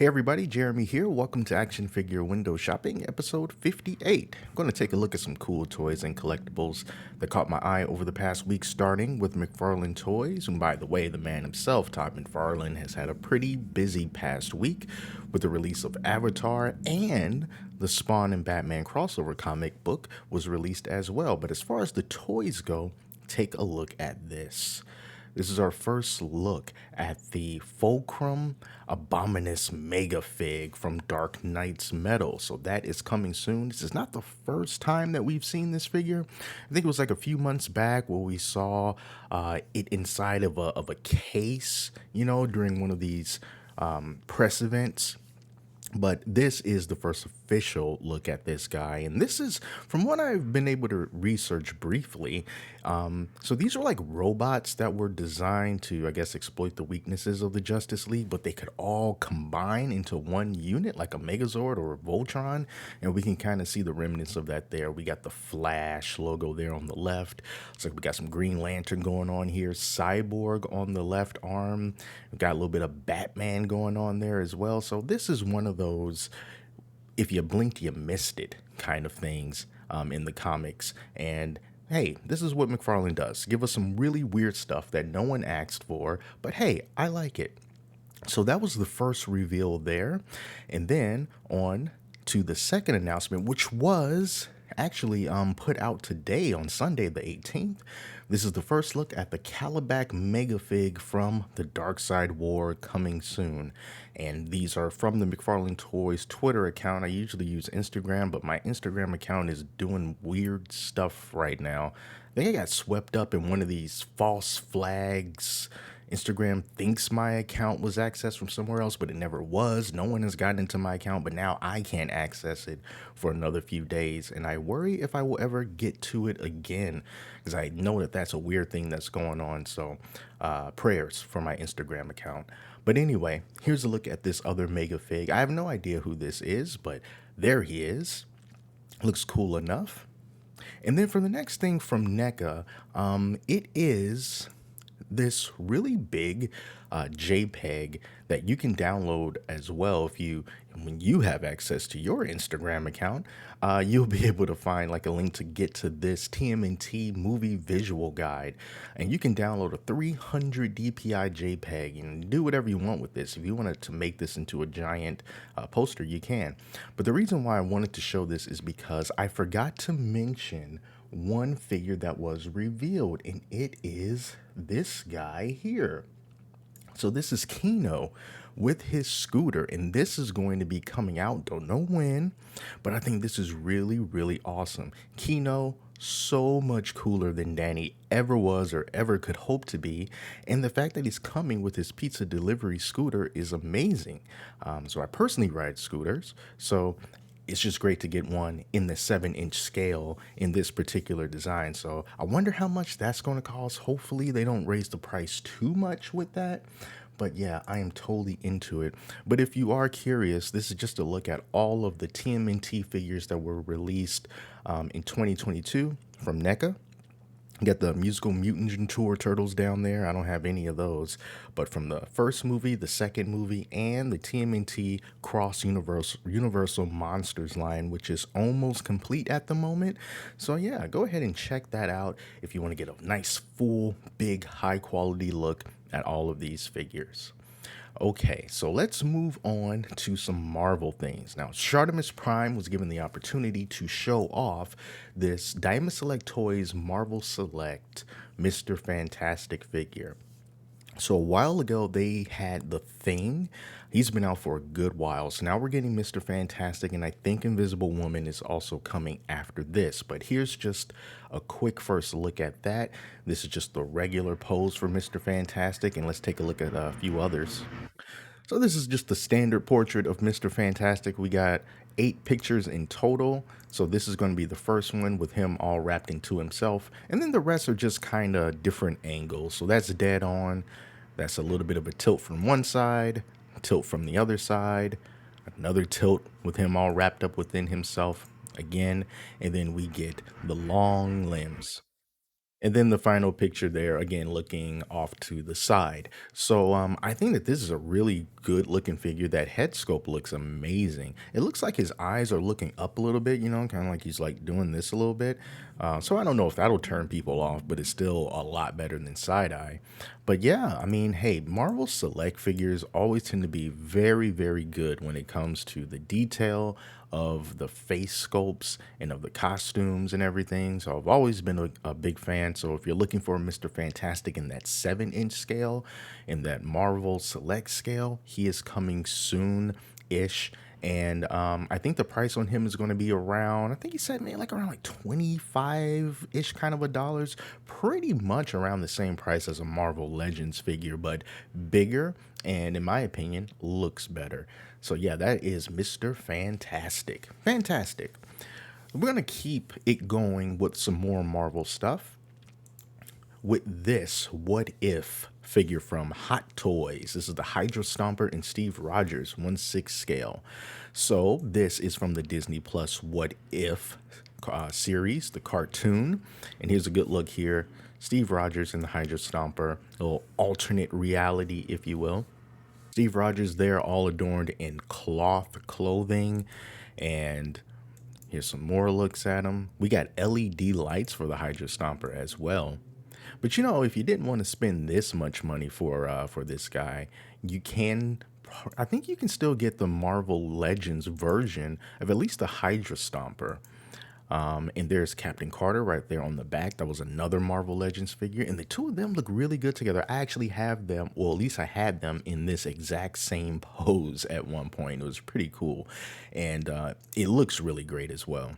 Hey everybody, Jeremy here. Welcome to Action Figure Window Shopping, episode 58. I'm going to take a look at some cool toys and collectibles that caught my eye over the past week, starting with McFarlane Toys. And by the way, the man himself, Todd McFarlane, has had a pretty busy past week with the release of Avatar, and the Spawn and Batman crossover comic book was released as well. But as far as the toys go, take a look at this. This is our first look at the Fulcrum Abominus Mega Fig from Dark Knight's Metal. So that is coming soon. This is not the first time that we've seen this figure. I think it was like a few months back where we saw it inside of a case, during one of these press events. But this is the first official look at this guy. And this is, from what I've been able to research briefly, so these are like robots that were designed to, I guess, exploit the weaknesses of the Justice League, but they could all combine into one unit, like a Megazord or a Voltron. And we can kind of see the remnants of that there. We got the Flash logo there on the left. Looks like we got some Green Lantern going on here. Cyborg on the left arm. We've got a little bit of Batman going on there as well. So this is one of those, if you blinked, you missed it kind of things in the comics. And hey, this is what McFarlane does. Give us some really weird stuff that no one asked for, but hey, I like it. So that was the first reveal there. And then on to the second announcement, which was actually put out today on Sunday the 18th. This is the first look at the Calabac Megafig from the Dark Side War, coming soon. And these are from the McFarlane Toys Twitter account. I usually use Instagram, but my Instagram account is doing weird stuff right now. I think I got swept up in one of these false flags. Instagram thinks my account was accessed from somewhere else, but it never was. No one has gotten into my account, but now I can't access it for another few days. And I worry if I will ever get to it again, because I know that that's a weird thing that's going on. So prayers for my Instagram account. But anyway, here's a look at this other Mega Fig. I have no idea who this is, but there he is. Looks cool enough. And then for the next thing from NECA, it is this really big JPEG that you can download as well. When you have access to your Instagram account, you'll be able to find like a link to get to this TMNT movie visual guide, and you can download a 300 DPI JPEG and do whatever you want with this. If you wanted to make this into a giant poster, you can. But the reason why I wanted to show this is because I forgot to mention one figure that was revealed, and it is this guy here. So this is Keno with his scooter, and this is going to be coming out, don't know when, but I think this is really, really awesome. Keno, so much cooler than Danny ever was or ever could hope to be, and the fact that he's coming with his pizza delivery scooter is amazing. So I personally ride scooters, so it's just great to get one in the 7-inch scale in this particular design. So I wonder how much that's going to cost. Hopefully they don't raise the price too much with that. But yeah, I am totally into it. But if you are curious, this is just a look at all of the TMNT figures that were released in 2022 from NECA. Got the Musical Mutant Tour Turtles down there. I don't have any of those. But from the first movie, the second movie, and the TMNT Cross Universal Monsters line, which is almost complete at the moment. So yeah, go ahead and check that out if you want to get a nice, full, big, high quality look at all of these figures. Okay, so let's move on to some Marvel things. Now, Shartimus Prime was given the opportunity to show off this Diamond Select Toys Marvel Select Mr. Fantastic figure. So a while ago, they had The Thing. He's been out for a good while. So now we're getting Mr. Fantastic, and I think Invisible Woman is also coming after this. But here's just a quick first look at that. This is just the regular pose for Mr. Fantastic, and let's take a look at a few others. So this is just the standard portrait of Mr. Fantastic. We got 8 pictures in total. So this is going to be the first one with him all wrapped into himself. And then the rest are just kind of different angles. So that's dead on. That's a little bit of a tilt from one side, tilt from the other side, another tilt with him all wrapped up within himself again. And then we get the long limbs. And then the final picture there, again, looking off to the side. So I think that this is a really good looking figure. That head sculpt looks amazing. It looks like his eyes are looking up a little bit, kind of like he's like doing this a little bit. So I don't know if that'll turn people off, but it's still a lot better than side eye. But yeah, I mean, hey, Marvel Select figures always tend to be very, very good when it comes to the detail of the face sculpts and of the costumes and everything. So I've always been a big fan. So if you're looking for Mr. Fantastic in that 7-inch scale, in that Marvel Select scale, he is coming soon ish. And I think the price on him is going to be around, I think he said maybe like around like 25 ish kind of a dollars, pretty much around the same price as a Marvel Legends figure, but bigger. And in my opinion, looks better. So yeah, that is Mr. Fantastic. Fantastic. We're going to keep it going with some more Marvel stuff with this What If figure from Hot Toys. This is the Hydra Stomper and Steve Rogers 1/6 scale. So this is from the Disney Plus What If series, the cartoon. And here's a good look here. Steve Rogers and the Hydra Stomper, a little alternate reality, if you will. Steve Rogers there, all adorned in cloth clothing. And here's some more looks at him. We got LED lights for the Hydra Stomper as well. But if you didn't want to spend this much money for this guy, you can. I think you can still get the Marvel Legends version of at least the Hydra Stomper. And there's Captain Carter right there on the back. That was another Marvel Legends figure. And the two of them look really good together. I actually have them, well, at least I had them in this exact same pose at one point. It was pretty cool. And it looks really great as well.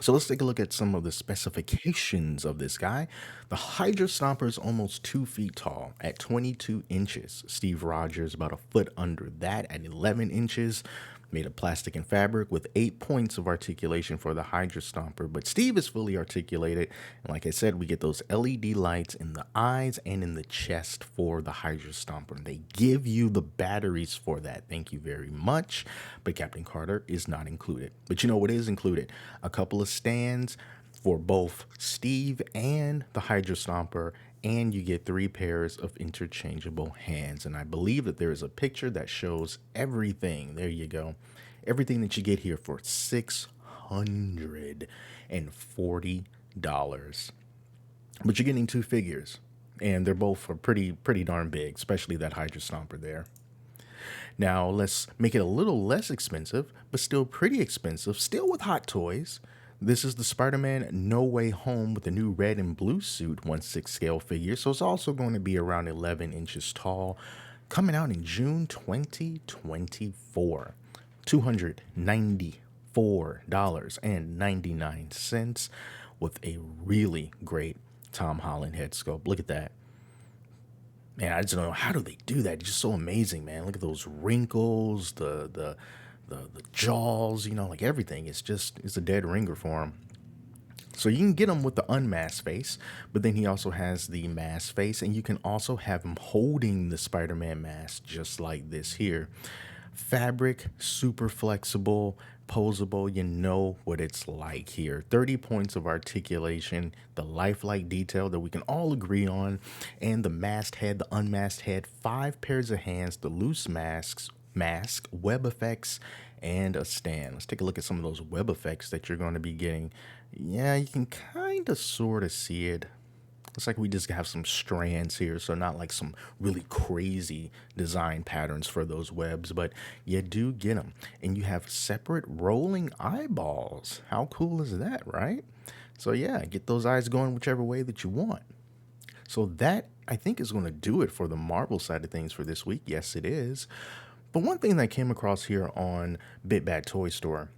So let's take a look at some of the specifications of this guy. The Hydra Stomper is almost 2 feet tall at 22 inches. Steve Rogers about a foot under that at 11 inches. Made of plastic and fabric with 8 points of articulation for the Hydra Stomper. But Steve is fully articulated. And like I said, we get those LED lights in the eyes and in the chest for the Hydra Stomper. And they give you the batteries for that. Thank you very much. But Captain Carter is not included. But you know what is included? A couple of stands for both Steve and the Hydra Stomper, and you get 3 pairs of interchangeable hands. And I believe that there is a picture that shows everything. There you go. Everything that you get here for $640. But you're getting 2 figures, and they're both pretty darn big, especially that Hydra Stomper there. Now, let's make it a little less expensive, but still pretty expensive, still with Hot Toys. This is the Spider-Man No Way Home with the new red and blue suit 1/6 scale figure. So it's also going to be around 11 inches tall, coming out in June 2024. $294.99 with a really great Tom Holland head sculpt. Look at that. Man, I just don't know, how do they do that? It's just so amazing, man. Look at those wrinkles, the jaws, like everything. It's a dead ringer for him. So you can get him with the unmasked face, but then he also has the masked face, and you can also have him holding the Spider-Man mask just like this here. Fabric, super flexible, posable. You know what it's like here. 30 points of articulation, the lifelike detail that we can all agree on, and the masked head, the unmasked head, 5 pairs of hands, the loose mask, web effects, and a stand. Let's take a look at some of those web effects that you're going to be getting. Yeah, you can kind of sort of see it. Looks like we just have some strands here, so not like some really crazy design patterns for those webs, but you do get them. And you have separate rolling eyeballs. How cool is that, right? So yeah, get those eyes going whichever way that you want. So that, I think, is going to do it for the Marvel side of things for this week. Yes, it is. But one thing that I came across here on Bit Bad Toy Store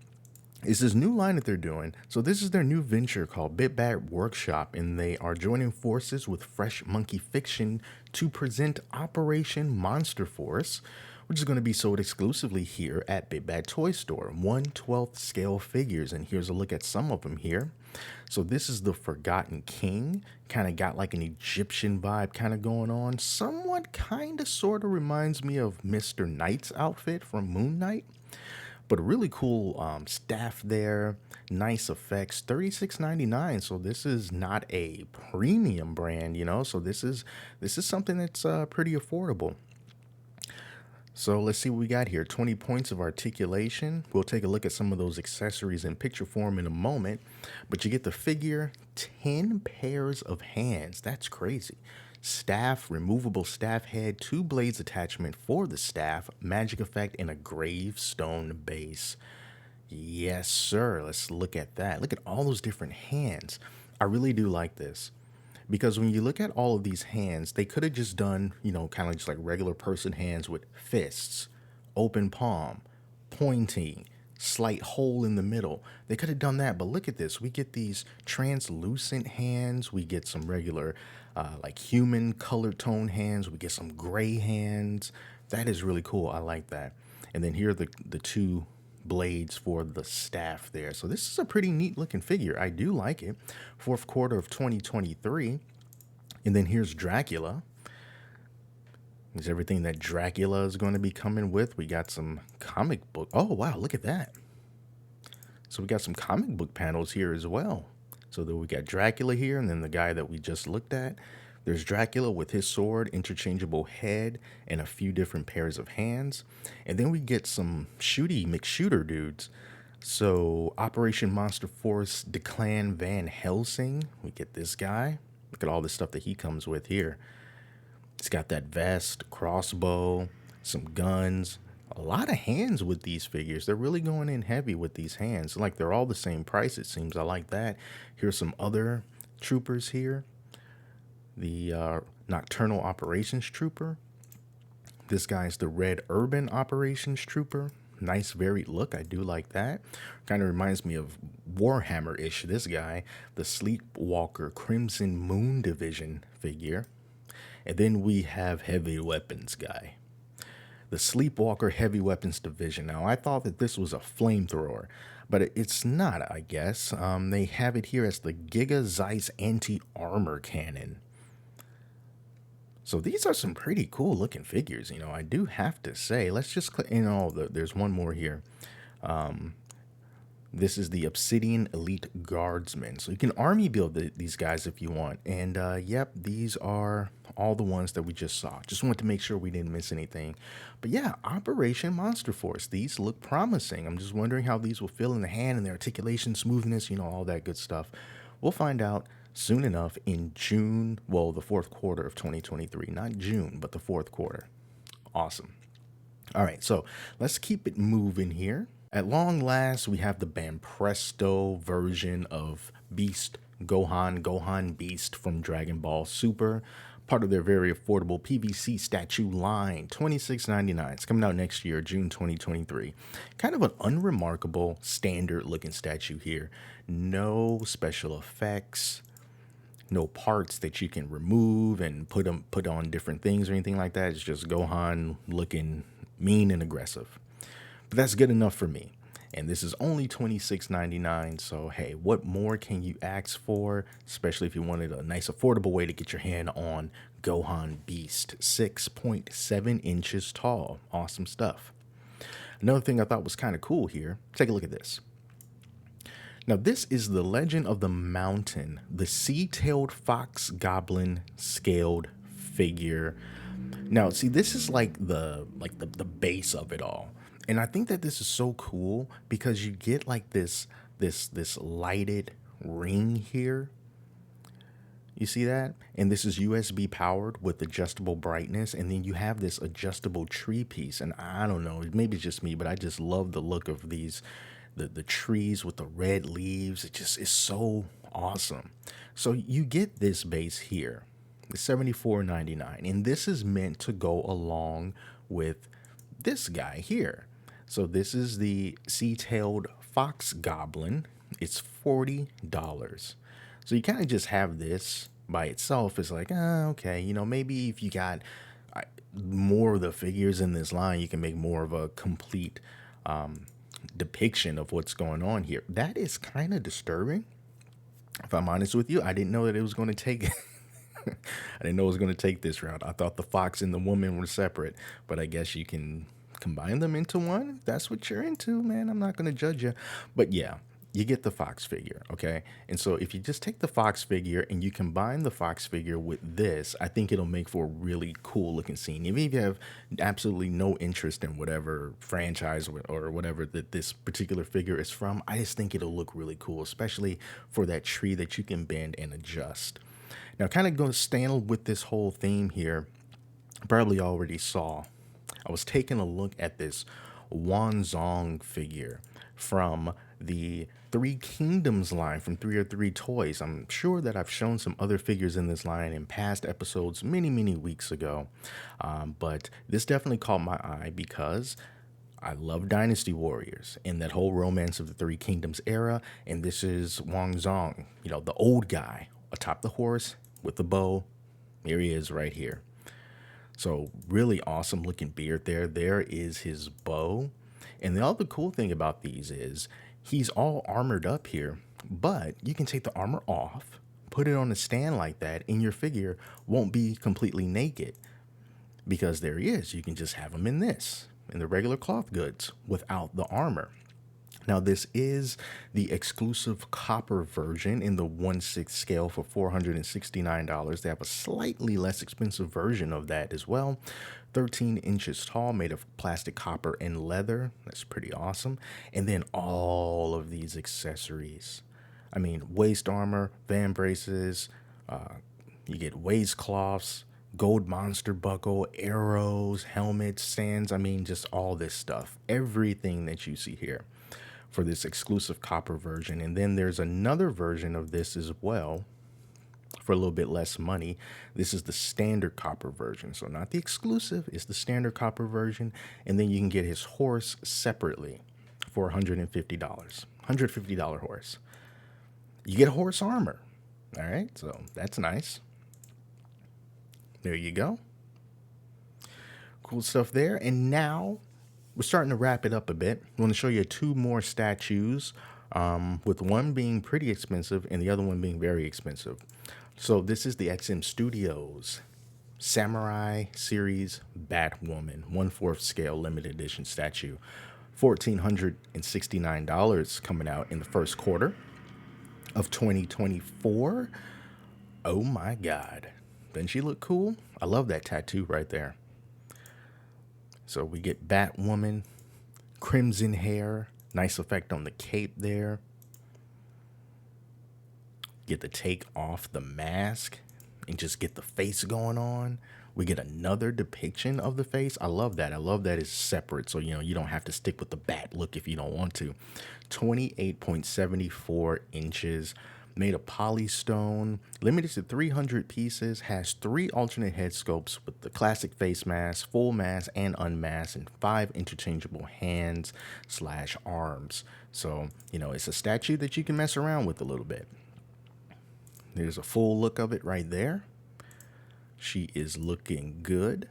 is this new line that they're doing. So this is their new venture called Bit Bad Workshop, and they are joining forces with Fresh Monkey Fiction to present Operation Monster Force, which is going to be sold exclusively here at Bit Bad Toy Store. 1/12 scale figures, and here's a look at some of them here. So this is the Forgotten King. Kind of got like an Egyptian vibe kind of going on. Somewhat kind of sort of reminds me of Mr. Knight's outfit from Moon Knight. But a really cool staff there, nice effects, 36.99. So this is not a premium brand, So this is something that's pretty affordable. So let's see what we got here. 20 points of articulation. We'll take a look at some of those accessories in picture form in a moment. But you get the figure, 10 pairs of hands. That's crazy. Staff, removable staff head, 2 blades attachment for the staff, magic effect, and a gravestone base. Yes, sir. Let's look at that. Look at all those different hands. I really do like this. Because when you look at all of these hands, they could have just done, kind of just like regular person hands with fists, open palm, pointing, slight hole in the middle. They could have done that, but look at this. We get these translucent hands. We get some regular, like human color tone hands. We get some gray hands. That is really cool. I like that. And then here are the 2 blades for the staff there. So this is a pretty neat looking figure. I do like it. Fourth quarter of 2023. And then here's Dracula. There's everything that Dracula is going to be coming with. We got some comic book. Oh, wow. Look at that. So we got some comic book panels here as well. So then we got Dracula here, and then the guy that we just looked at. There's Dracula with his sword, interchangeable head, and a few different pairs of hands. And then we get some shooty McShooter dudes. So Operation Monster Force, Declan Van Helsing. We get this guy. Look at all the stuff that he comes with here. He's got that vest, crossbow, some guns, a lot of hands with these figures. They're really going in heavy with these hands. Like they're all the same price, it seems. I like that. Here's some other troopers here. The Nocturnal Operations Trooper. This guy's the Red Urban Operations Trooper. Nice varied look. I do like that. Kind of reminds me of Warhammer-ish, this guy. The Sleepwalker Crimson Moon Division figure. And then we have Heavy Weapons guy. The Sleepwalker Heavy Weapons Division. Now, I thought that this was a flamethrower, but it's not, I guess. They have it here as the Giga Zeiss Anti-Armor Cannon. So these are some pretty cool looking figures, I do have to say. Let's just click, there's one more here. This is the Obsidian Elite Guardsmen. So you can army build these guys if you want. And yep, these are all the ones that we just saw. Just wanted to make sure we didn't miss anything. But yeah, Operation Monster Force. These look promising. I'm just wondering how these will feel in the hand and their articulation, smoothness, all that good stuff. We'll find out soon enough in June, well, the fourth quarter of 2023. Not June, but the fourth quarter. Awesome. All right, so let's keep it moving here. At long last, we have the Banpresto version of Beast Gohan Beast from Dragon Ball Super, part of their very affordable PVC statue line, $26.99. It's coming out next year, June 2023. Kind of an unremarkable, standard-looking statue here. No special effects, no parts that you can remove and put on different things or anything like that. It's just Gohan looking mean and aggressive. But that's good enough for me. And this is only $26.99. So, hey, what more can you ask for? Especially if you wanted a nice, affordable way to get your hand on Gohan Beast. 6.7 inches tall. Awesome stuff. Another thing I thought was kind of cool here. Take a look at this. Now, this is the Legend of the Mountain, the Sea-tailed Fox Goblin scaled figure. Now, see, this is like the base of it all. And I think that this is so cool because you get like this lighted ring here. You see that? And this is USB powered with adjustable brightness. And then you have this adjustable tree piece. And I don't know, maybe it's just me, but I just love the look of these, the trees with the red leaves. It just is so awesome. So you get this base here, the $74.99. And this is meant to go along with this guy here. So this is the Sea-tailed Fox Goblin. It's $40. So you kind of just have this by itself. It's like, okay, maybe if you got more of the figures in this line, you can make more of a complete depiction of what's going on here. That is kind of disturbing. If I'm honest with you, I didn't know that it was going to take... I didn't know it was going to take this route. I thought the fox and the woman were separate, but I guess you can combine them into one. If that's what you're into, man, I'm not going to judge you. But yeah, you get the Fox figure, okay? And so if you just take the Fox figure and you combine the Fox figure with this, I think it'll make for a really cool looking scene. Even if you have absolutely no interest in whatever franchise or whatever that this particular figure is from, I just think it'll look really cool, especially for that tree that you can bend and adjust. Now, kind of going to stand with this whole theme here, probably already saw. I was taking a look at this Wanzong figure from the Three Kingdoms line from 303 Toys. I'm sure that I've shown some other figures in this line in past episodes many, many weeks ago. But this definitely caught my eye because I love Dynasty Warriors and that whole Romance of the Three Kingdoms era. And this is Wang Zong, the old guy atop the horse with the bow. Here he is right here. So really awesome looking beard there. There is his bow. And the other cool thing about these is he's all armored up here, but you can take the armor off, put it on a stand like that, and your figure won't be completely naked because there he is. You can just have him in the regular cloth goods without the armor. Now, this is the exclusive copper version in the 1/6 scale for $469. They have a slightly less expensive version of that as well. 13 inches tall, made of plastic, copper, and leather. That's pretty awesome. And then all of these accessories. I mean, waist armor, van braces, you get waistcloths, gold monster buckle, arrows, helmets, stands. I mean, just all this stuff. Everything that you see here for this exclusive copper version. And then there's another version of this as well for a little bit less money. This is the standard copper version. So not the exclusive, it's the standard copper version. And then you can get his horse separately for $150. $150 horse. You get horse armor. All right, so that's nice. There you go. Cool stuff there. And now we're starting to wrap it up a bit. I want to show you two more statues, with one being pretty expensive and the other one being very expensive. So this is the XM Studios Samurai Series Batwoman 1/4 scale limited edition statue. $1,469 coming out in the first quarter of 2024. Oh my God. Doesn't she look cool? I love that tattoo right there. So we get Batwoman, crimson hair, nice effect on the cape there. Get to take off the mask and just get the face going on. We get another depiction of the face. I love that. I love that it's separate. So, you don't have to stick with the bat look if you don't want to. 28.74 inches. Made of polystone, limited to 300 pieces, has 3 alternate head sculpts with the classic face mask, full mask, and unmasked, and 5 interchangeable hands/arms. So, it's a statue that you can mess around with a little bit. There's a full look of it right there. She is looking good.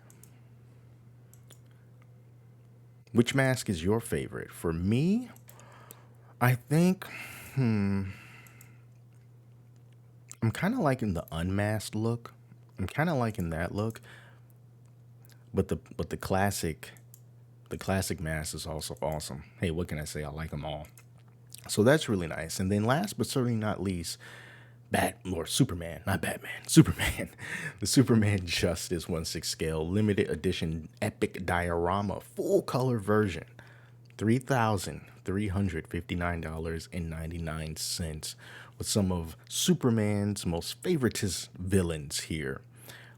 Which mask is your favorite? For me, I think, I'm kind of liking the unmasked look. I'm kind of liking that look. But the classic mask is also awesome. Hey, what can I say? I like them all. So that's really nice. And then last but certainly not least, Superman, not Batman, Superman. The Superman Justice 1/6 scale limited edition epic diorama full color version. $3,359.99 with some of Superman's most favoritist villains here.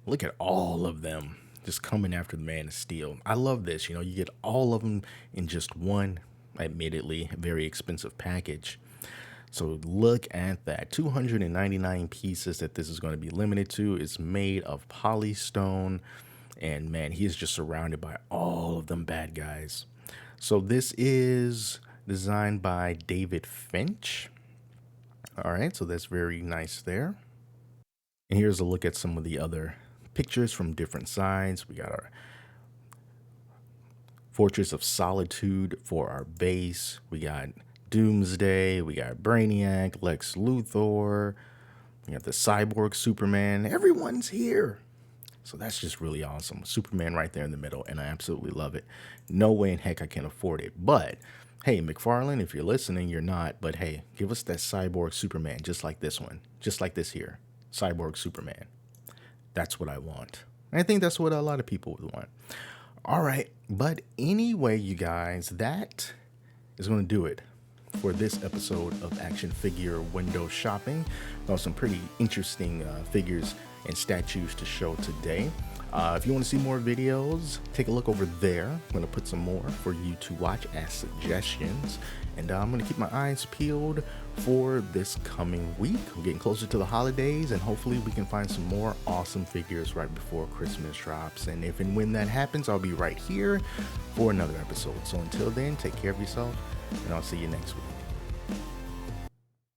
Look at all of them just coming after the Man of Steel. I love this. You get all of them in just one, admittedly, very expensive package. So look at that. 299 pieces that this is going to be limited to. It's made of polystone. And man, he is just surrounded by all of them bad guys. So this is designed by David Finch. All right, so that's very nice there. And here's a look at some of the other pictures from different sides. We got our Fortress of Solitude for our base. We got Doomsday. We got Brainiac, Lex Luthor. We got the Cyborg Superman. Everyone's here. So that's just really awesome. Superman right there in the middle, and I absolutely love it. No way in heck I can afford it. But hey, McFarlane, if you're listening, you're not. But hey, give us that cyborg Superman, just like this one, just like this here, cyborg Superman. That's what I want. I think that's what a lot of people would want. All right, but anyway, you guys, that is going to do it for this episode of Action Figure Window Shopping. Got some pretty interesting figures and statues to show today. If you want to see more videos, take a look over there. I'm going to put some more for you to watch as suggestions. And I'm going to keep my eyes peeled for this coming week. We're getting closer to the holidays, and hopefully we can find some more awesome figures right before Christmas drops. And if and when that happens, I'll be right here for another episode. So until then, take care of yourself, and I'll see you next week.